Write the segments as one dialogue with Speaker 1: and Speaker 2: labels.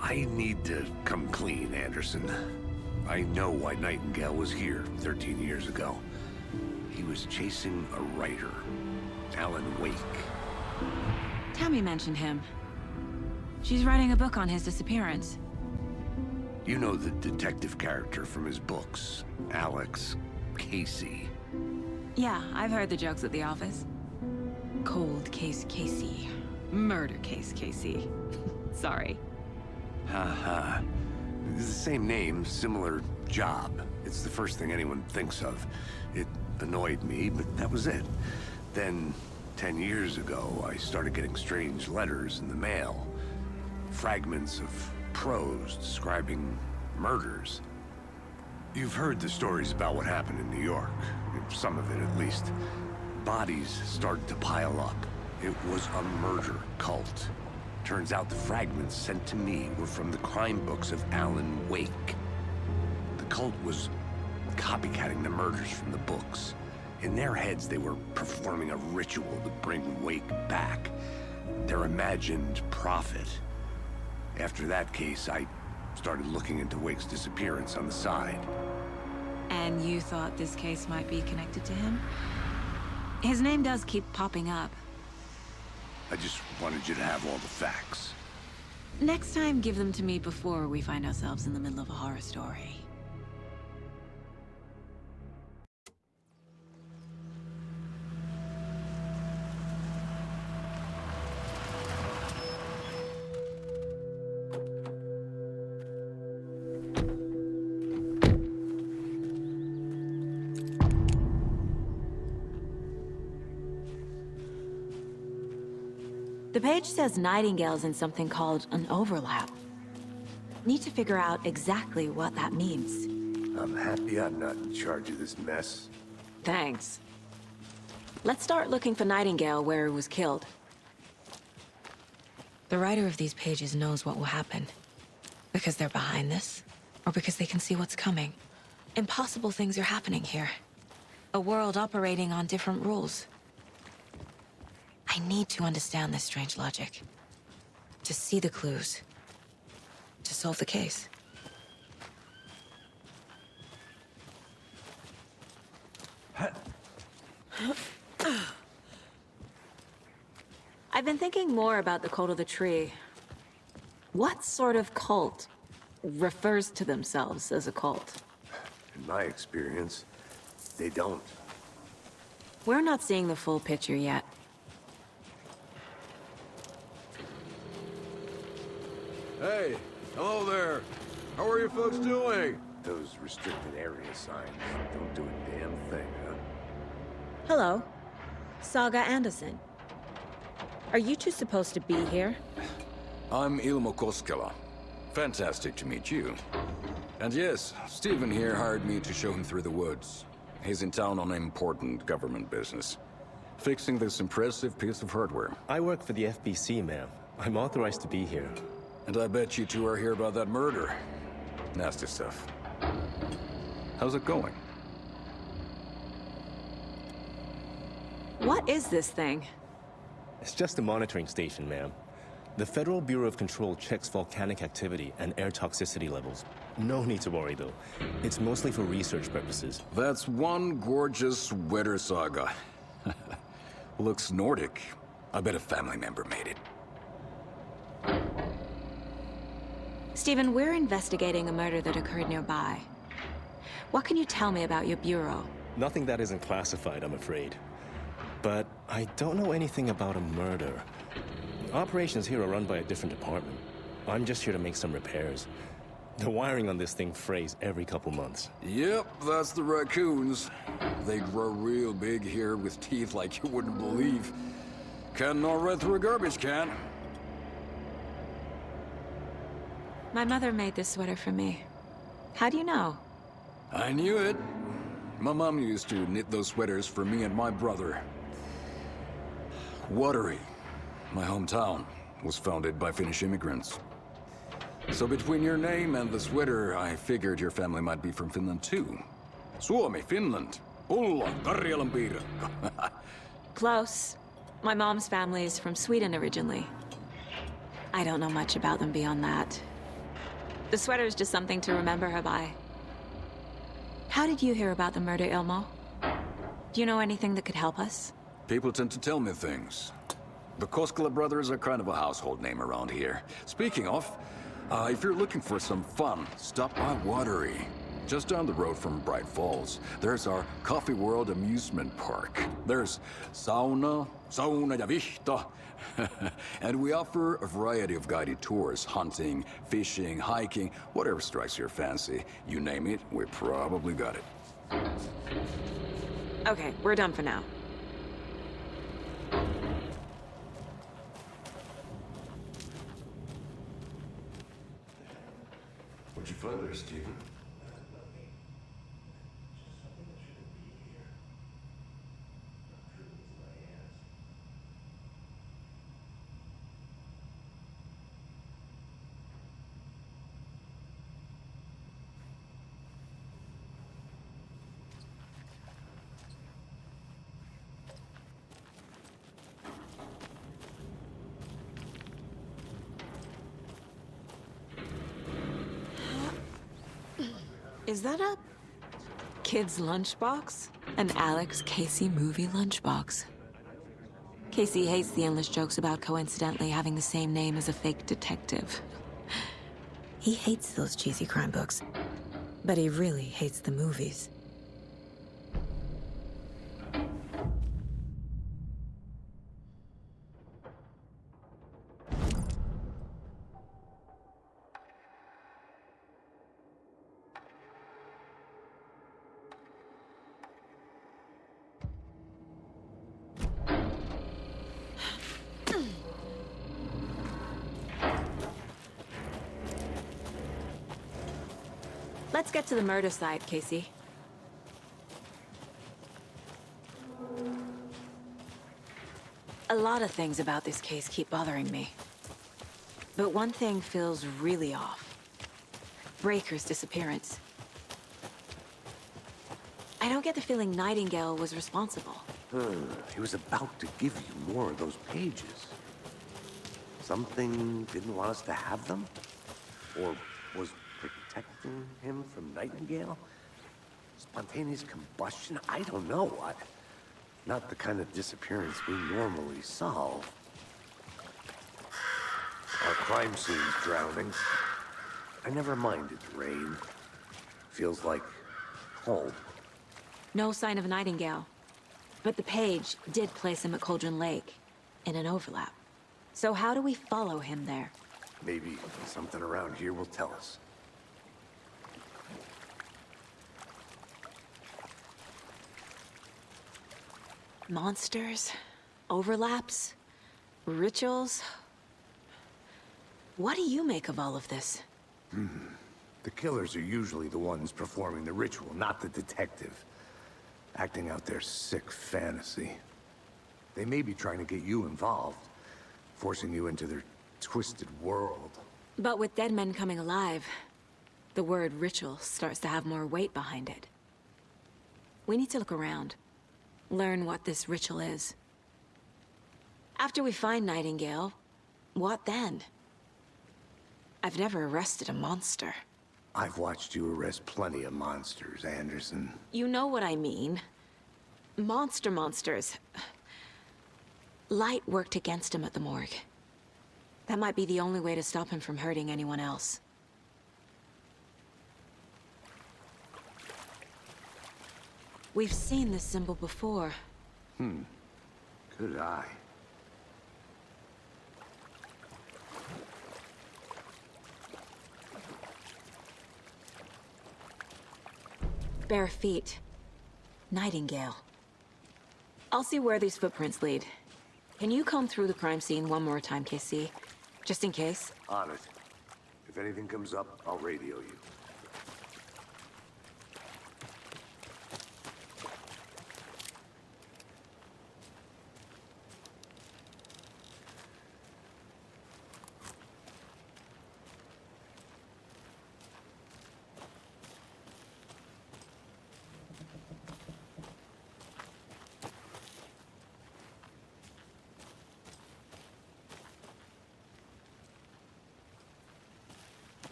Speaker 1: I need to come clean, Anderson. I know why Nightingale was here 13 years ago. He was chasing a writer, Alan Wake.
Speaker 2: Tammy mentioned him. She's writing a book on his disappearance.
Speaker 1: You know the detective character from his books, Alex Casey.
Speaker 2: Yeah, I've heard the jokes at the office. Cold case Casey. Murder case Casey. Sorry.
Speaker 1: Haha. The same name, similar job. It's the first thing anyone thinks of. It annoyed me, but that was it. Then, 10 years ago, I started getting strange letters in the mail. Fragments of prose describing murders. You've heard the stories about what happened in New York. Some of it, at least. Bodies started to pile up. It was a murder cult. Turns out the fragments sent to me were from the crime books of Alan Wake. The cult was copycatting the murders from the books. In their heads, they were performing a ritual to bring Wake back. Their imagined prophet. After that case, I started looking into Wake's disappearance on the side.
Speaker 2: And you thought this case might be connected to him? His name does keep popping up.
Speaker 1: I just wanted you to have all the facts.
Speaker 2: Next time, give them to me before we find ourselves in the middle of a horror story. The page says Nightingale's in something called an overlap. Need to figure out exactly what that means.
Speaker 1: I'm happy I'm not in charge of this mess.
Speaker 2: Thanks. Let's start looking for Nightingale where he was killed. The writer of these pages knows what will happen. Because they're behind this, or because they can see what's coming. Impossible things are happening here. A world operating on different rules. I need to understand this strange logic. To see the clues. To solve the case. I've been thinking more about the cult of the tree. What sort of cult refers to themselves as a cult?
Speaker 1: In my experience, they don't.
Speaker 2: We're not seeing the full picture yet.
Speaker 3: Hey, hello there. How are you folks doing?
Speaker 1: Those restricted area signs don't do a damn thing, huh?
Speaker 2: Hello. Saga Anderson. Are you two supposed to be here?
Speaker 3: I'm Ilmo Koskela. Fantastic to meet you. And yes, Stephen here hired me to show him through the woods. He's in town on important government business. Fixing this impressive piece of hardware.
Speaker 4: I work for the FBC, ma'am. I'm authorized to be here.
Speaker 3: And I bet you two are here about that murder. Nasty stuff. How's it going?
Speaker 2: What is this thing?
Speaker 4: It's just a monitoring station, ma'am. The Federal Bureau of Control checks volcanic activity and air toxicity levels. No need to worry, though. It's mostly for research purposes.
Speaker 3: That's one gorgeous weather saga. Looks Nordic. I bet a family member made it.
Speaker 2: Stephen, we're investigating a murder that occurred nearby. What can you tell me about your bureau?
Speaker 4: Nothing that isn't classified, I'm afraid. But I don't know anything about a murder. Operations here are run by a different department. I'm just here to make some repairs. The wiring on this thing frays every couple months.
Speaker 3: Yep, that's the raccoons. They grow real big here with teeth like you wouldn't believe. Can't gnaw right through a garbage can.
Speaker 2: My mother made this sweater for me. How do you know?
Speaker 3: I knew it. My mom used to knit those sweaters for me and my brother. Watery, my hometown, was founded by Finnish immigrants. So between your name and the sweater, I figured your family might be from Finland too. Suomi, Finland. Pulla, Karjalan piirakka.
Speaker 2: Close. My mom's family is from Sweden originally. I don't know much about them beyond that. The sweater's just something to remember her by. How did you hear about the murder, Ilmo? Do you know anything that could help us?
Speaker 3: People tend to tell me things. The Koskela brothers are kind of a household name around here. Speaking of, if you're looking for some fun, stop by Watery. Just down the road from Bright Falls, there's our Coffee World amusement park. There's sauna ja vihta. And we offer a variety of guided tours, hunting, fishing, hiking, whatever strikes your fancy. You name it, we probably got it.
Speaker 2: Okay, we're done for now.
Speaker 1: What'd you find there, Stephen?
Speaker 2: Is that a kid's lunchbox? An Alex Casey movie lunchbox. Casey hates the endless jokes about coincidentally having the same name as a fake detective. He hates those cheesy crime books, but he really hates the movies. Let's get to the murder site, Casey. A lot of things about this case keep bothering me. But one thing feels really off. Breaker's disappearance. I don't get the feeling Nightingale was responsible.
Speaker 1: He was about to give you more of those pages. Something didn't want us to have them? Or was protecting him from Nightingale? Spontaneous combustion? I don't know. Not the kind of disappearance we normally solve. Our crime scene's drowning. I never minded rain. Feels like home.
Speaker 2: No sign of Nightingale. But the page did place him at Cauldron Lake, in an overlap. So how do we follow him there?
Speaker 1: Maybe something around here will tell us.
Speaker 2: Monsters? Overlaps? Rituals? What do you make of all of this?
Speaker 1: The killers are usually the ones performing the ritual, not the detective. Acting out their sick fantasy. They may be trying to get you involved, forcing you into their twisted world.
Speaker 2: But with dead men coming alive, the word ritual starts to have more weight behind it. We need to look around. Learn what this ritual is. After we find Nightingale, what then? I've never arrested a monster.
Speaker 1: I've watched you arrest plenty of monsters, Anderson.
Speaker 2: You know what I mean. Monsters. Light worked against him at the morgue. That might be the only way to stop him from hurting anyone else. We've seen this symbol before.
Speaker 1: Good eye.
Speaker 2: Bare feet. Nightingale. I'll see where these footprints lead. Can you comb through the crime scene one more time, Casey? Just in case?
Speaker 1: On it. If anything comes up, I'll radio you.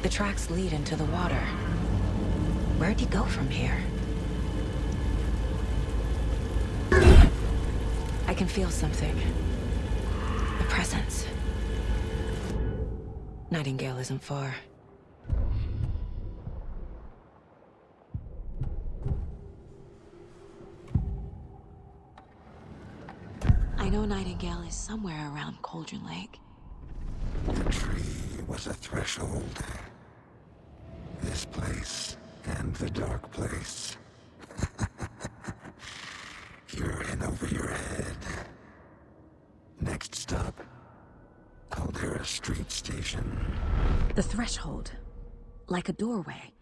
Speaker 2: The tracks lead into the water. Where'd he go from here? I can feel something. A presence. Nightingale isn't far. I know Nightingale is somewhere around Cauldron Lake.
Speaker 5: The tree was a threshold. This place and the dark place. You're in over your head. Next stop, Caldera Street Station.
Speaker 2: The threshold. Like a doorway.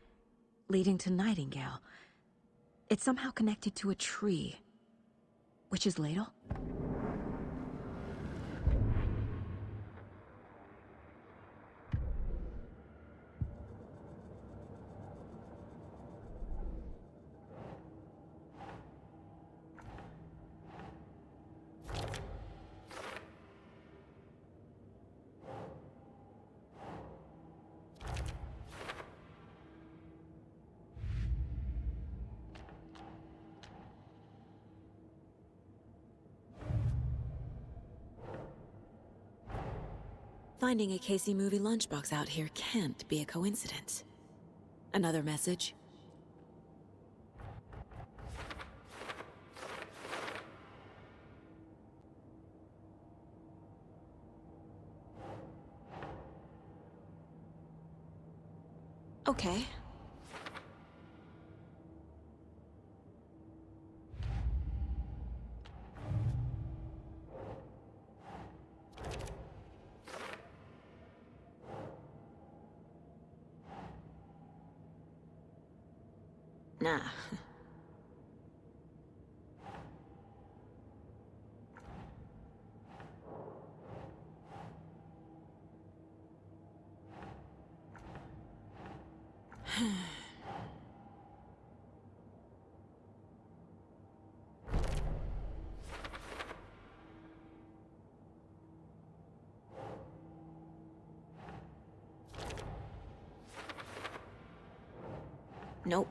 Speaker 2: Leading to Nightingale. It's somehow connected to a tree. Witch's Ladle? Finding a Casey movie lunchbox out here can't be a coincidence. Another message? Okay. Nah. Nope.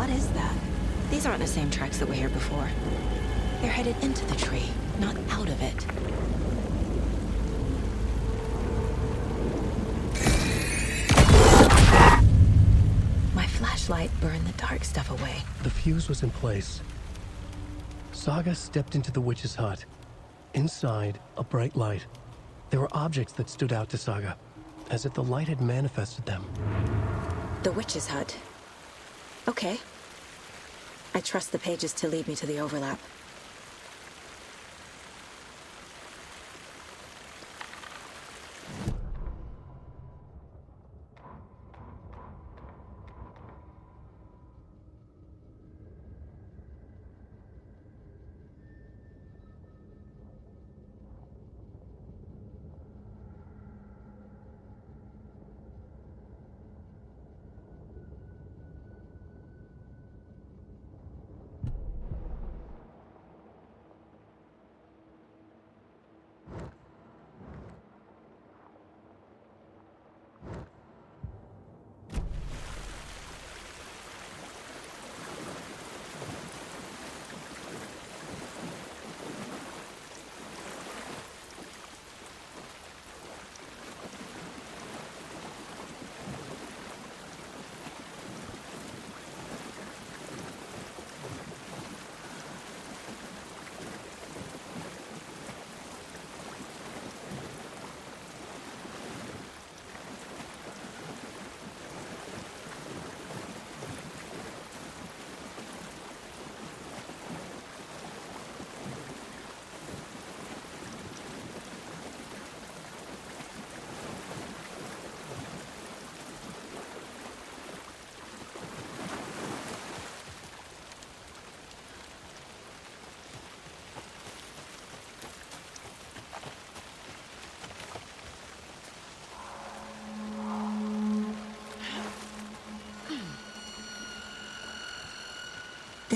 Speaker 2: What is that? These aren't the same tracks that were here before. They're headed into the tree, not out of it. My flashlight burned the dark stuff away.
Speaker 6: The fuse was in place. Saga stepped into the witch's hut. Inside, a bright light. There were objects that stood out to Saga, as if the light had manifested them.
Speaker 2: The witch's hut. Okay. I trust the pages to lead me to the overlap.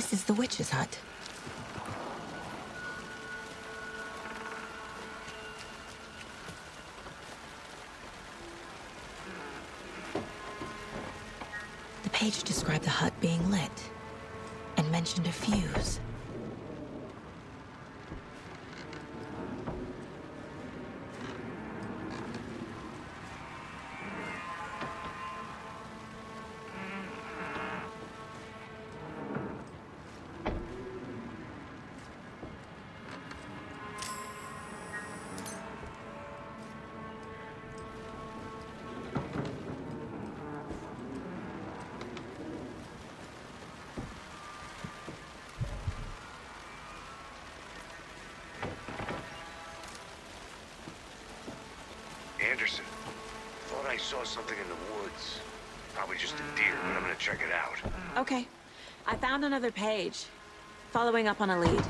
Speaker 2: This is the witch's hut. The page described the hut being lit and mentioned a fuse.
Speaker 1: Anderson, thought I saw something in the woods. Probably just a deer, but I'm gonna check it out.
Speaker 7: Okay. I found another page. Following up on a lead.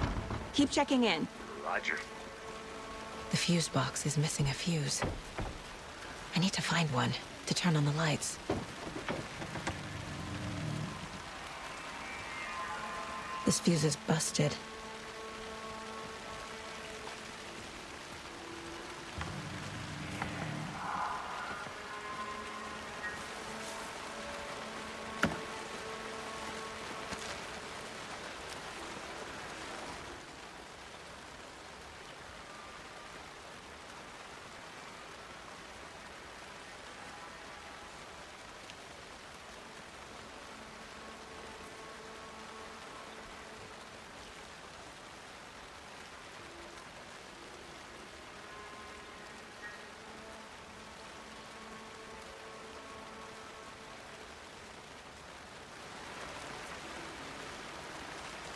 Speaker 7: Keep checking in.
Speaker 1: Roger.
Speaker 2: The fuse box is missing a fuse. I need to find one to turn on the lights. This fuse is busted.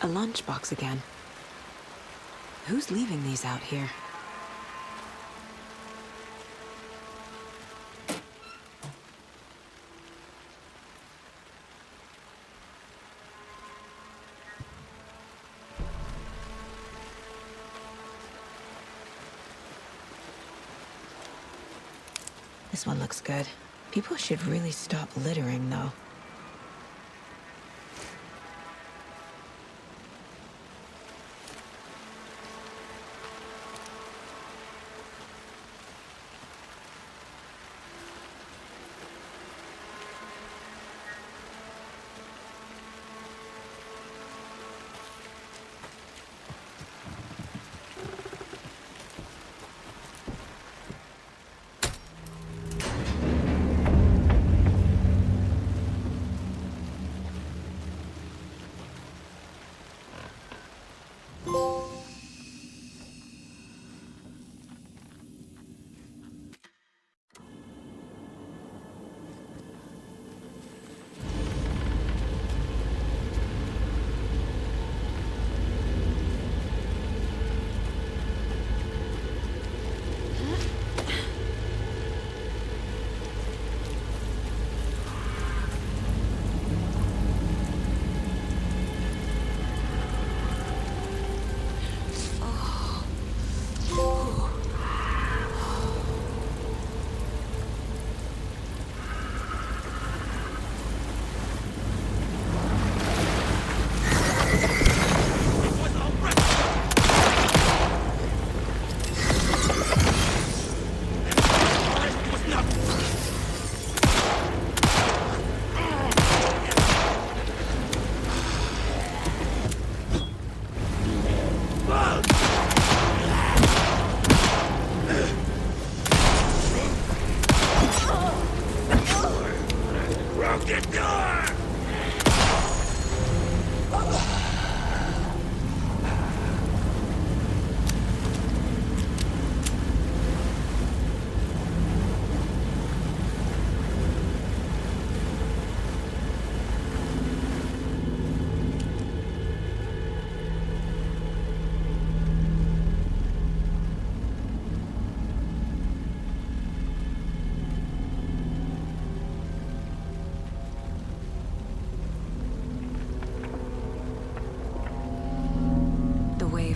Speaker 2: A lunchbox again. Who's leaving these out here? This one looks good. People should really stop littering, though.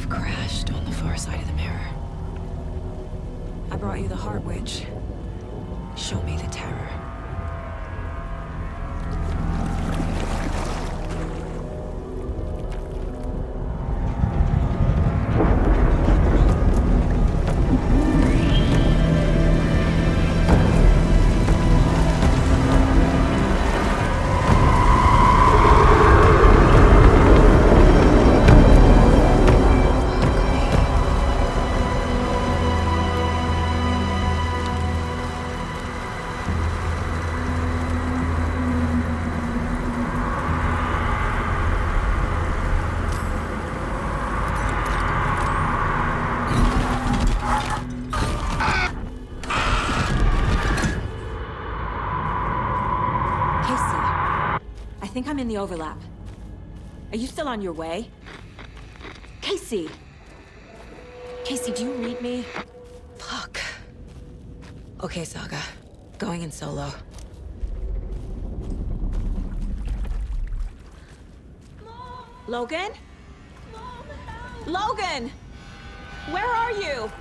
Speaker 2: Crashed on the far side of the mirror. I brought you the Heart Witch. Show me the terror.
Speaker 7: think I'm in the overlap. Are you still on your way? Casey! Casey, do you read me?
Speaker 2: Fuck. Okay, Saga. Going in solo.
Speaker 7: Logan? Logan! Where are you?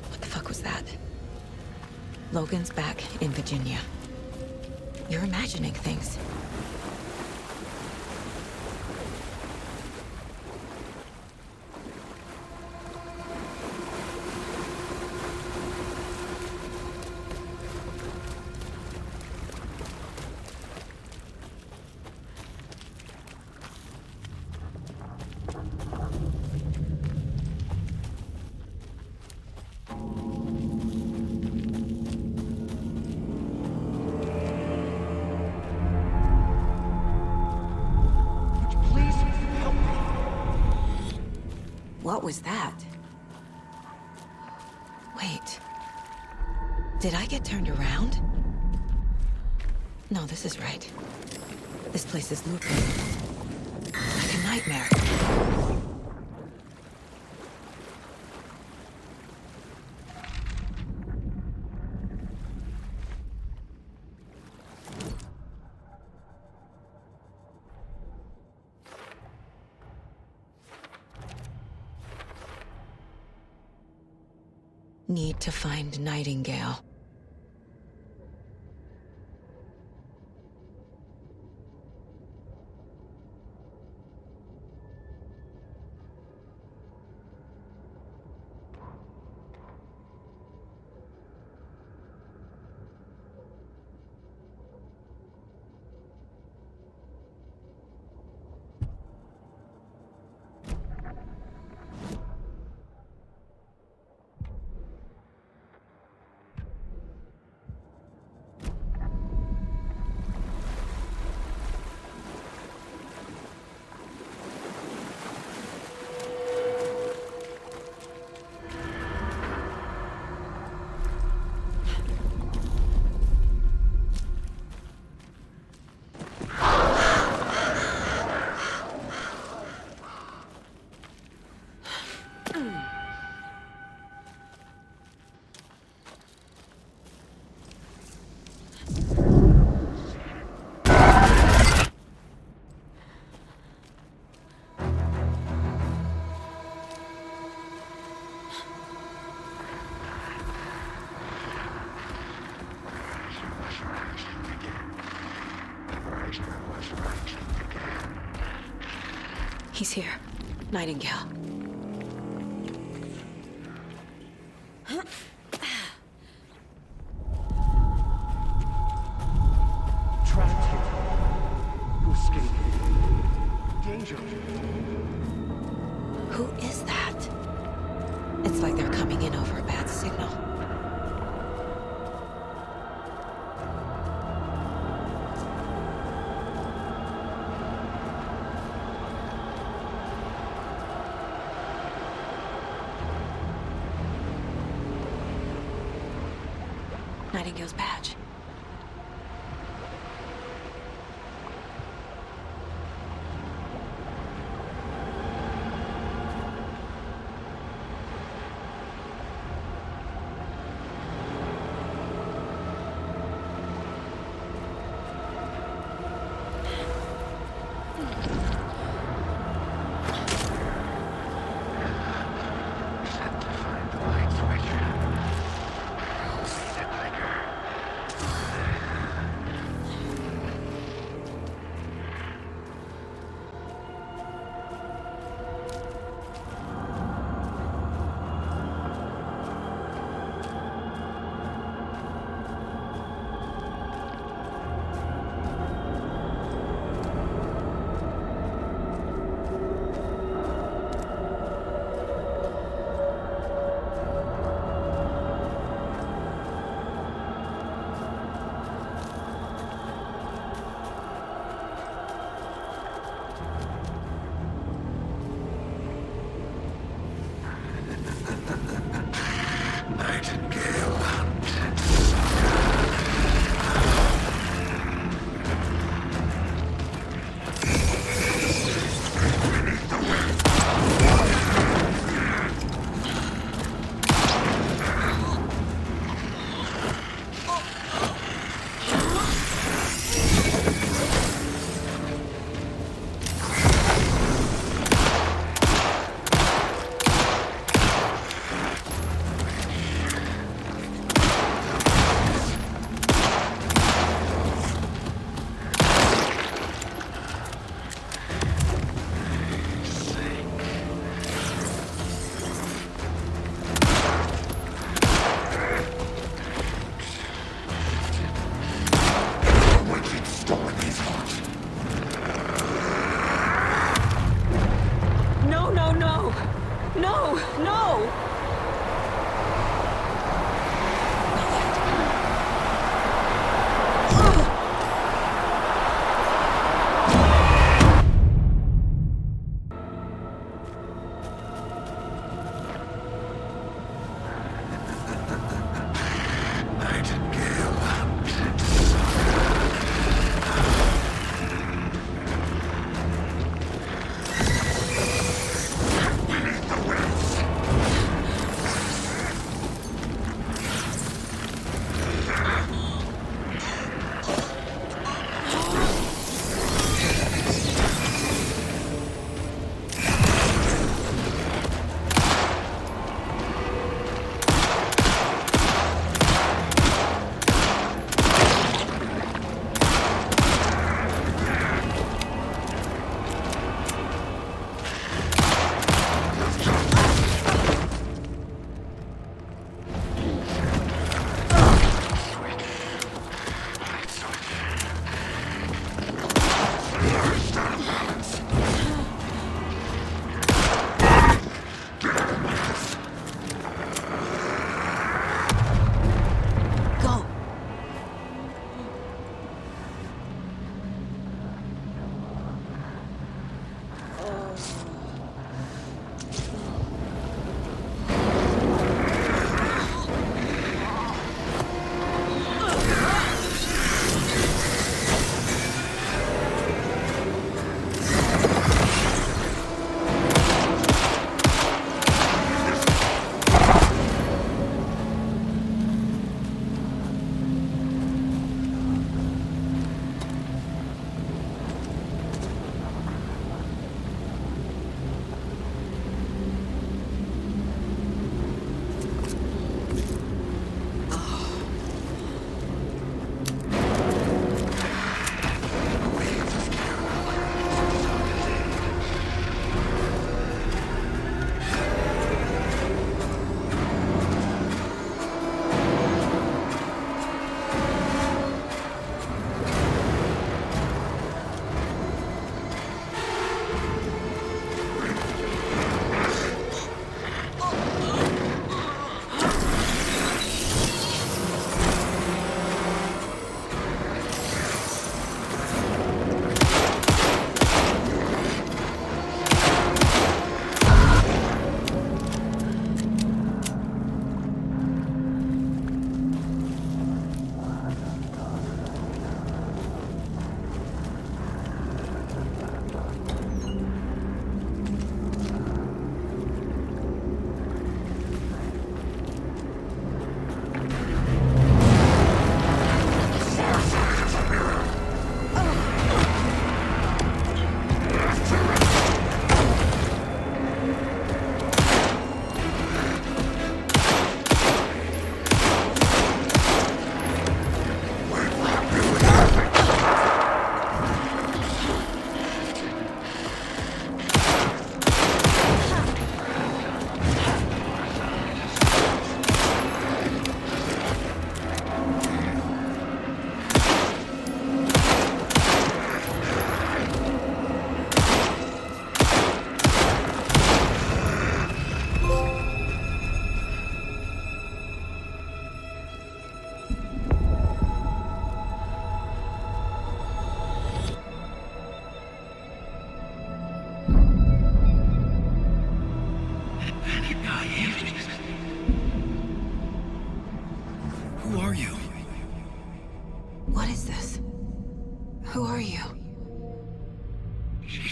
Speaker 2: What the fuck was that? Logan's back in Virginia. You're imagining things. What was that? Wait. Did I get turned around? No, this is right. This place is looping. Like a nightmare. Need to find Nightingale. He's here. Nightingale.
Speaker 8: Trapped here. To escape. Danger.
Speaker 2: Who is that? It's like they're coming in over a bad signal. Nightingale's badge.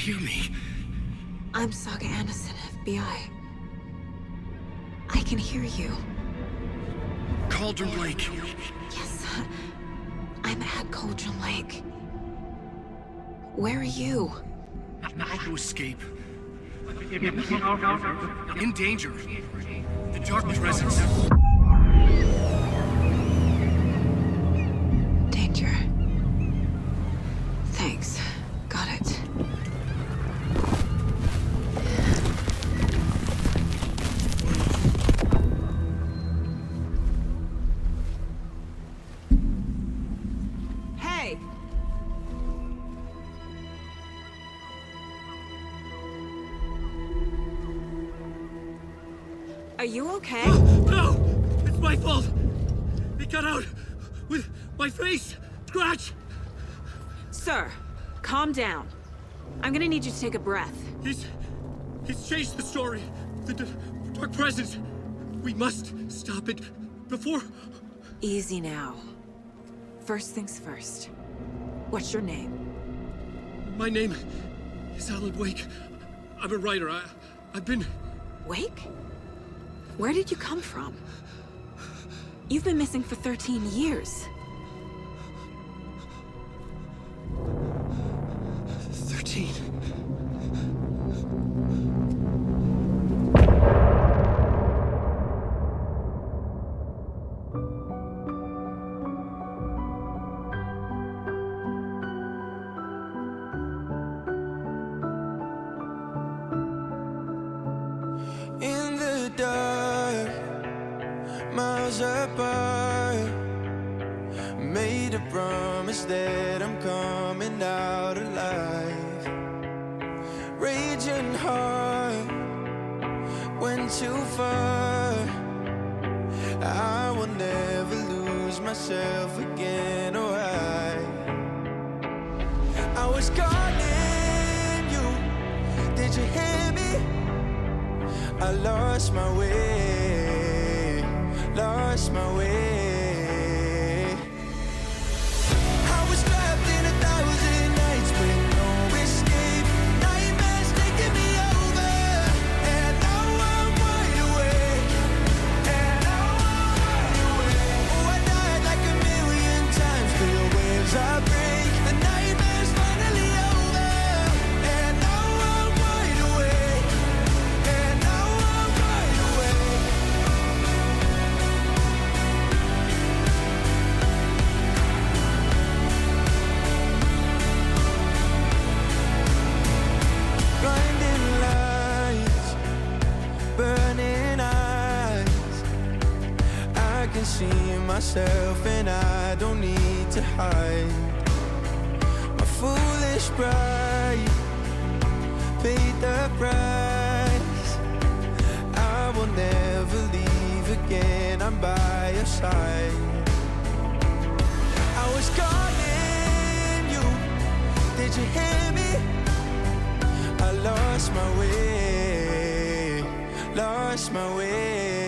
Speaker 9: hear me?
Speaker 2: I'm Saga Anderson, FBI. I can hear you.
Speaker 9: Cauldron Lake.
Speaker 2: Yes, I'm at Cauldron Lake. Where are you?
Speaker 9: About to escape. In danger. The dark presence.
Speaker 2: Danger. Thanks. Got it.
Speaker 7: Hey! Are you okay?
Speaker 9: No! It's my fault! It got out with my face! Scratch!
Speaker 7: Sir, calm down. I'm gonna need you to take a breath.
Speaker 9: He's changed the story. The dark presence. We must stop it before...
Speaker 7: Easy now. First things first. What's your name?
Speaker 9: My name is Alan Wake. I'm a writer. I've been...
Speaker 7: Wake? Where did you come from? You've been missing for 13 years.
Speaker 9: 13.
Speaker 10: In the dark, miles apart, made a promise that I'm coming out alive. Raging heart, went too far. I will never lose myself again, or I was calling you, did you hear me? I lost my way, lost my way. I was trapped in 1,000 nights with no escape. Nightmares taking me over, and now I'm wide awake. And now I'm wide awake. Oh, I died like 1,000,000 times, feel the waves I break. The nightmare's finally over, and now I'm wide awake. And now I'm wide awake. Blinding lights, burning eyes. I can see myself and I don't need to hide. My foolish pride paid the price. I will never leave again, I'm by your side. I was calling you, did you hear me? I lost my way, lost my way.